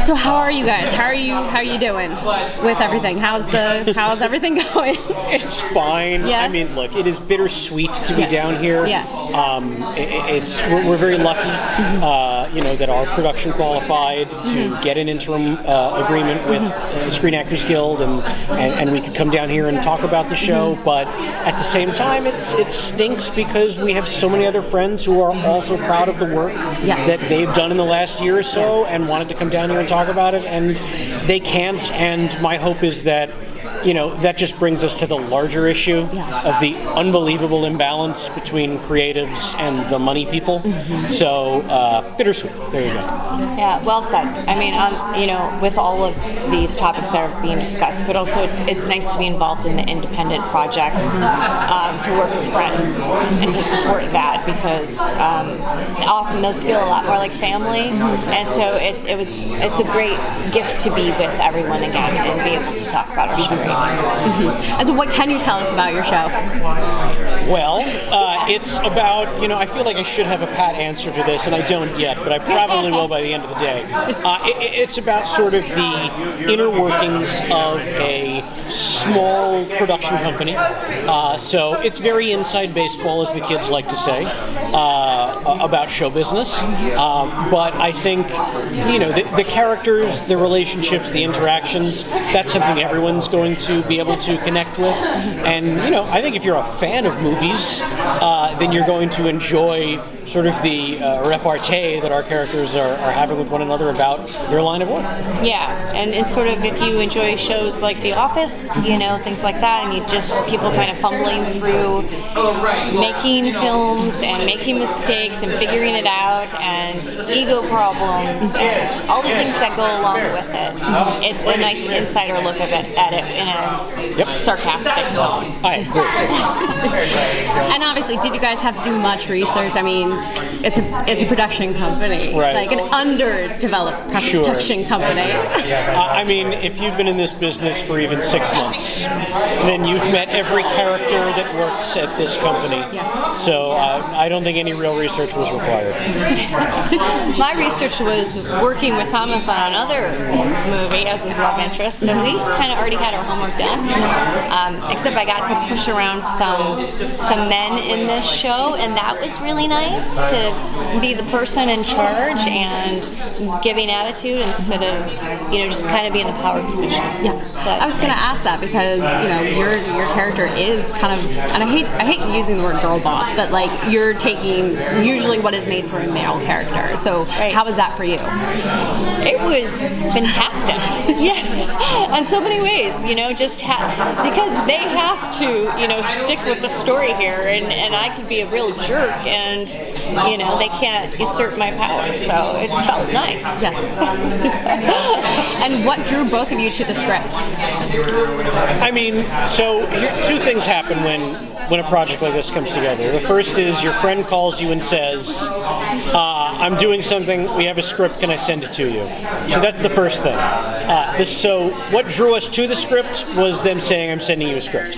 So how are you guys? How are you doing with everything? How's everything going? It's fine. Yeah? I mean, look, it is bittersweet to be down here. Yeah. We're very lucky, that our production qualified to get an interim agreement with the Screen Actors Guild, and we could come down here and talk about the show. But at the same time, it stinks because we have so many other friends who are also proud of the work that they've done in the last year or so and wanted to come down here and talk about it, and they can't. And my hope is that that just brings us to the larger issue of the unbelievable imbalance between creatives and the money people. So bittersweet. There you go. Yeah, well said. I mean, with all of these topics that are being discussed, but also it's nice to be involved in the independent projects, to work with friends and to support that, because often those feel a lot more like family, and so it's a great gift to be with everyone again and be able to talk about our show. And so what can you tell us about your show? Well, it's about, I feel like I should have a pat answer to this, and I don't yet, but I probably will by the end of the day. It's about sort of the inner workings of a small production company. So it's very inside baseball, as the kids like to say, about show business. But I think, the characters, the relationships, the interactions, that's something everyone's going to be able to connect with. And, I think if you're a fan of movies, then you're going to enjoy sort of the repartee that our characters are having with one another about their line of work. Yeah, and sort of if you enjoy shows like The Office, things like that, and you just people kind of fumbling through making films and making mistakes and figuring it out, and ego problems and all the things that go along with it. It's a nice insider look at it in a sarcastic tone. I agree. And obviously, did you guys have to do much research? I mean, it's a production company, right. Like an underdeveloped production company. I mean, if you've been in this business for even 6 months, then you've met every character that works at this company. Yeah. So I don't think any real research was required. My research was working with Thomas on another movie as his love interest, so we kind of already had our homework done. Except I got to push around some men in this show, and that was really nice to be the person in charge and giving attitude instead of just kind of being the power position. Yeah, so I was going to ask that because your character is kind of, and I hate using the word girl boss, but like you're taking usually what is made for a male character. So how was that for you? It was fantastic. Yeah, in so many ways. Because they have to stick with the story here, and I could be a real jerk, and they can't usurp my power, so it felt nice. Yeah. And what drew both of you to the script? I mean, so two things happen when a project like this comes together. The first is your friend calls you and says, I'm doing something, we have a script, can I send it to you? So that's the first thing. So what drew us to the script was them saying, I'm sending you a script.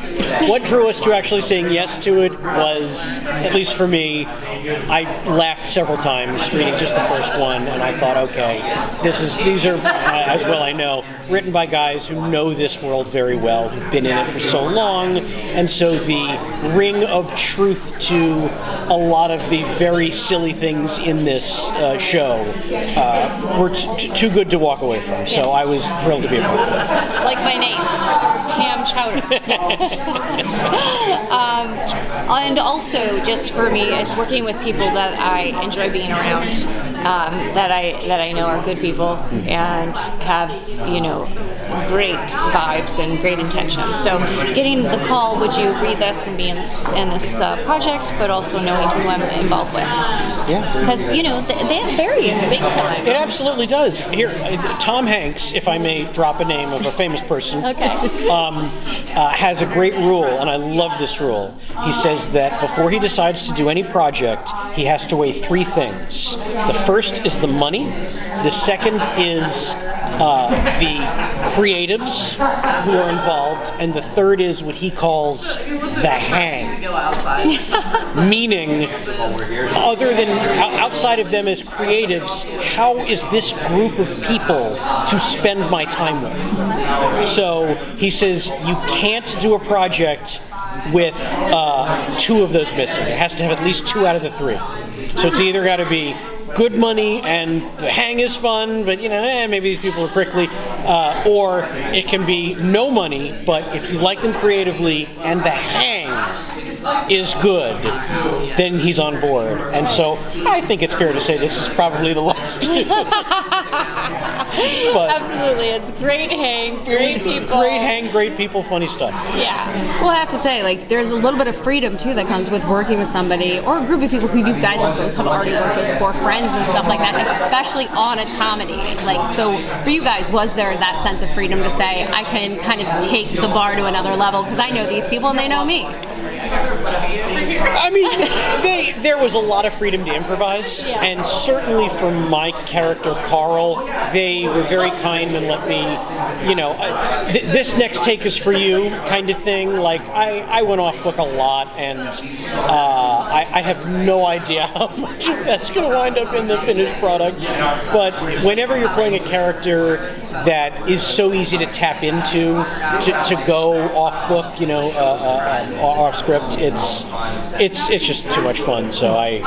What drew us to actually saying yes to it was, at least for me, I laughed several times reading just the first one, and I thought, okay, these are, as well I know, written by guys who know this world very well, who've been in it for so long, and so the ring of truth to a lot of the very silly things in this show were too good to walk away from. So I was thrilled to be a part of it. Like my name, ham chowder. And also, just for me, it's working with people that I enjoy being around, that I know are good people and have great vibes and great intentions. So getting the call, would you read this and be in this project, but also knowing who I'm involved with. Yeah. Because that varies big time. It absolutely does. Here, Tom Hanks, if I may drop a name of a famous person, has a great rule, and I love this rule. He says that before he decides to do any project, he has to weigh three things. The first is the money. The second is the creatives who are involved, and the third is what he calls the hang. Meaning, other than outside of them as creatives, how is this group of people to spend my time with? So he says you can't do a project with 2 of those missing. It has to have at least 2 out of the 3. So it's either got to be good money and the hang is fun, but maybe these people are prickly, or it can be no money, but if you like them creatively and the hang is good, then he's on board. And so I think it's fair to say this is probably the last. But absolutely, it's great hang, great people. Great hang, great people, funny stuff. Yeah. Well, I have to say, there's a little bit of freedom too that comes with working with somebody or a group of people who you guys have both already worked with before, friends and stuff like that, especially on a comedy. So for you guys, was there that sense of freedom to say, I can kind of take the bar to another level because I know these people and they know me? I mean, there was a lot of freedom to improvise, and certainly for my character, Carl, they were very kind and let me, this next take is for you kind of thing. I went off book a lot, and I have no idea how much of that's going to wind up in the finished product. But whenever you're playing a character that is so easy to tap into, to go off book, off script, it's just too much fun. So I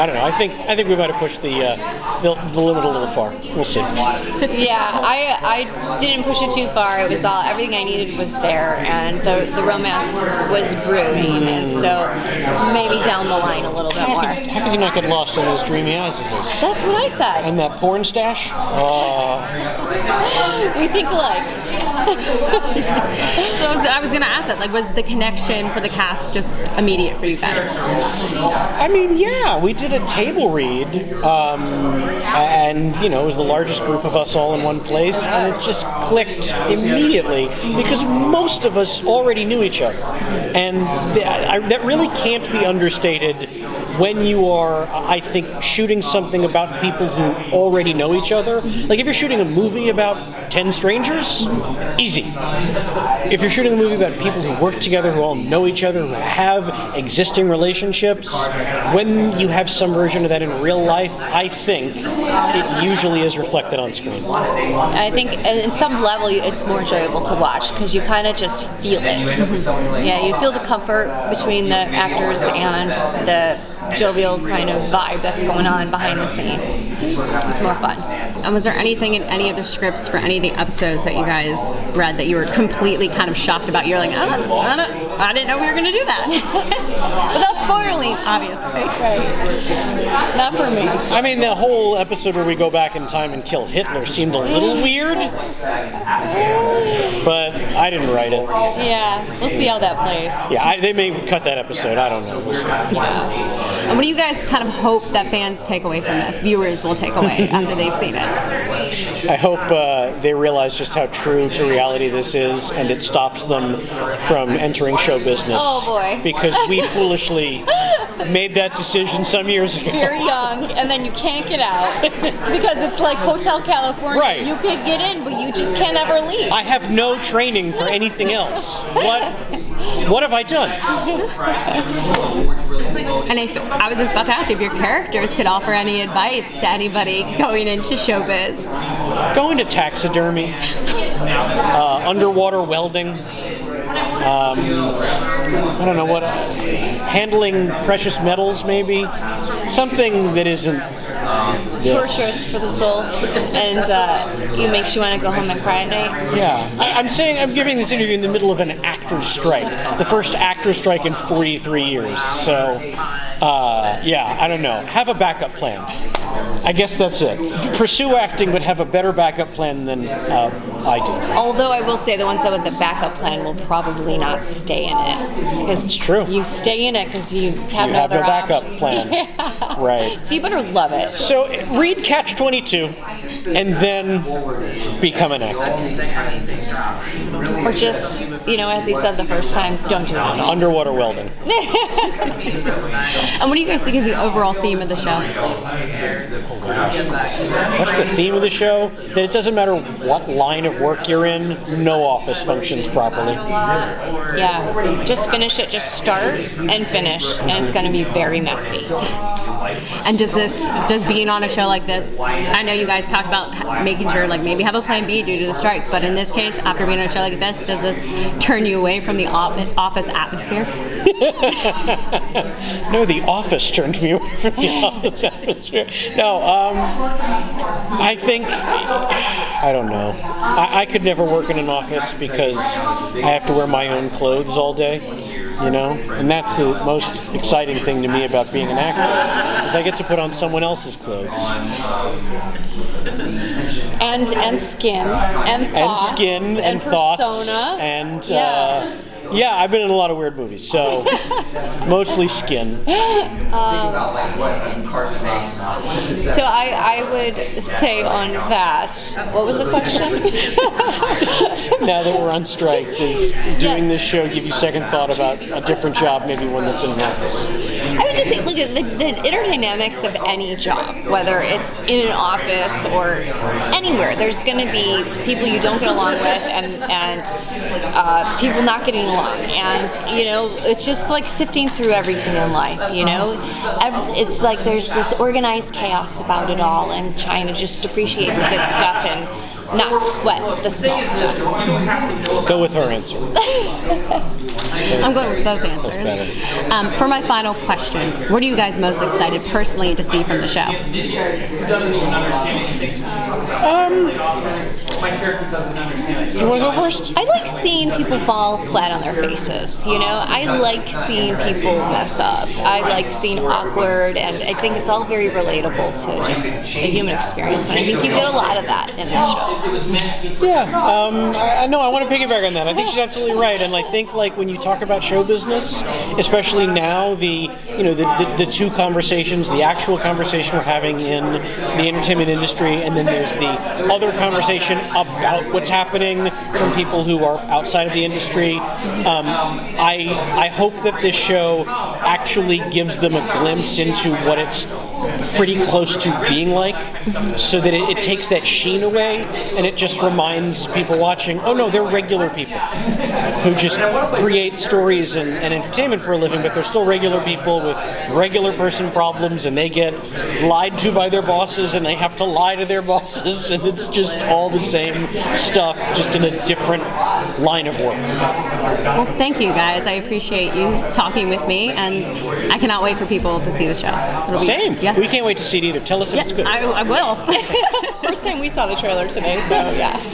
don't know. I think we might have pushed the limit a little far. We'll see. Yeah, I didn't push it too far. It was everything I needed was there, and the romance was brewing, and so maybe down the line a little bit more. How could you not get lost in those dreamy eyes of his? That's what I said. And that porn stash? We think alike. So I was going to ask that, was the connection for the cast just immediate for you guys? I mean, yeah, we did a table read, and it was the largest group of us all in one place, and it just clicked immediately because most of us already knew each other, and that really can't be understated when you are, I think, shooting something about people who already know each other. If you're shooting a movie about 10 strangers, easy. If you're shooting a movie about people who work together, who all know each other, who have existing relationships, when you have some version of that in real life, I think it usually is reflected on screen. I think in some level it's more enjoyable to watch because you kind of just feel it. Yeah, you feel the comfort between the actors and the jovial kind of vibe that's going on behind the scenes. It's more fun. And was there anything in any of the scripts for any of the episodes that you guys read that you were completely kind of shocked about? You're like, I didn't know we were going to do that. Without spoiling, obviously. Right. Not for me. I mean, the whole episode where we go back in time and kill Hitler seemed a little weird, but I didn't write it. Yeah, we'll see how that plays. Yeah, they may cut that episode. I don't know. We'll see. Yeah. And what do you guys kind of hope that fans take away from this, viewers will take away after they've seen it? I hope they realize just how true to reality this is, and it stops them from entering show business. Oh boy. Because we foolishly made that decision some years ago. You're young, and then you can't get out because it's like Hotel California. Right. You could get in, but you just can't ever leave. I have no training for anything else. What have I done? And I was just about to ask you if your characters could offer any advice to anybody going into showbiz. Going to taxidermy, underwater welding, I don't know what, handling precious metals maybe, something that isn't torturous for the soul, and it makes you want to go home and cry at night. Yeah, I'm giving this interview in the middle of an actor's strike, the first actor strike in 43 years. So, yeah, I don't know. Have a backup plan. I guess that's it. Pursue acting, but have a better backup plan than I do. Although I will say the ones that with the backup plan will probably not stay in it. It's true. You stay in it because you have no other backup options. plan. Yeah. Right. So you better love it. So read Catch-22 and then become an actor. Or just, as he said the first time, don't do it. Underwater welding. And what do you guys think is the overall theme of the show? That's the theme of the show, that it doesn't matter what line of work you're in, no office functions properly. Yeah, just finish it, just start and finish, and it's going to be very messy. And does being on a show like this, I know you guys talk about making sure, like, maybe have a plan B due to the strike, but in this case, after being on a show like this, does this turn you away from the office atmosphere? No, the office turned me away from the office atmosphere. No, I think, I don't know. I could never work in an office because I have to wear my own clothes all day, you know? And that's the most exciting thing to me about being an actor, is I get to put on someone else's clothes. And skin, and thoughts, and skin, and persona. thoughts, and yeah, I've been in a lot of weird movies, so mostly skin. So I would say on that, what was the question? Now that we're on strike, does doing this show give you second thought about a different job, maybe one that's in an office? I would just say, look at the inner dynamics of any job, whether it's in an office or anywhere. There's going to be people you don't get along with, and people not getting along. And, you know, it's just like sifting through everything in life, you know? It's like there's this organized chaos about it all, and trying to just appreciate the good stuff and not sweat the small stuff. Go with her answer. I'm going with both answers. For my final question, what are you guys most excited personally to see from the show? You want to go first? I like seeing people fall flat on their faces, you know? I like seeing people mess up. I like seeing awkward, and I think it's all very relatable to just the human experience. And I think you get a lot of that in the show. Yeah, I know. I want to piggyback on that. I think she's absolutely right, and I think, like, when you talk about show business, especially now, the two conversations, the actual conversation we're having in the entertainment industry, and then there's the other conversation about what's happening from people who are outside of the industry. I hope that this show actually gives them a glimpse into what it's pretty close to being like, so that it takes that sheen away, and it just reminds people watching, oh no, they're regular people who just create stories and entertainment for a living, but they're still regular people with regular person problems, and they get lied to by their bosses, and they have to lie to their bosses, and it's just all the same stuff, just in a different line of work. Well, thank you guys. I appreciate you talking with me, and I cannot wait for people to see the show. Same. Yeah. We can't wait to see it either. Tell us if it's good. I will. First time we saw the trailer today, so yeah.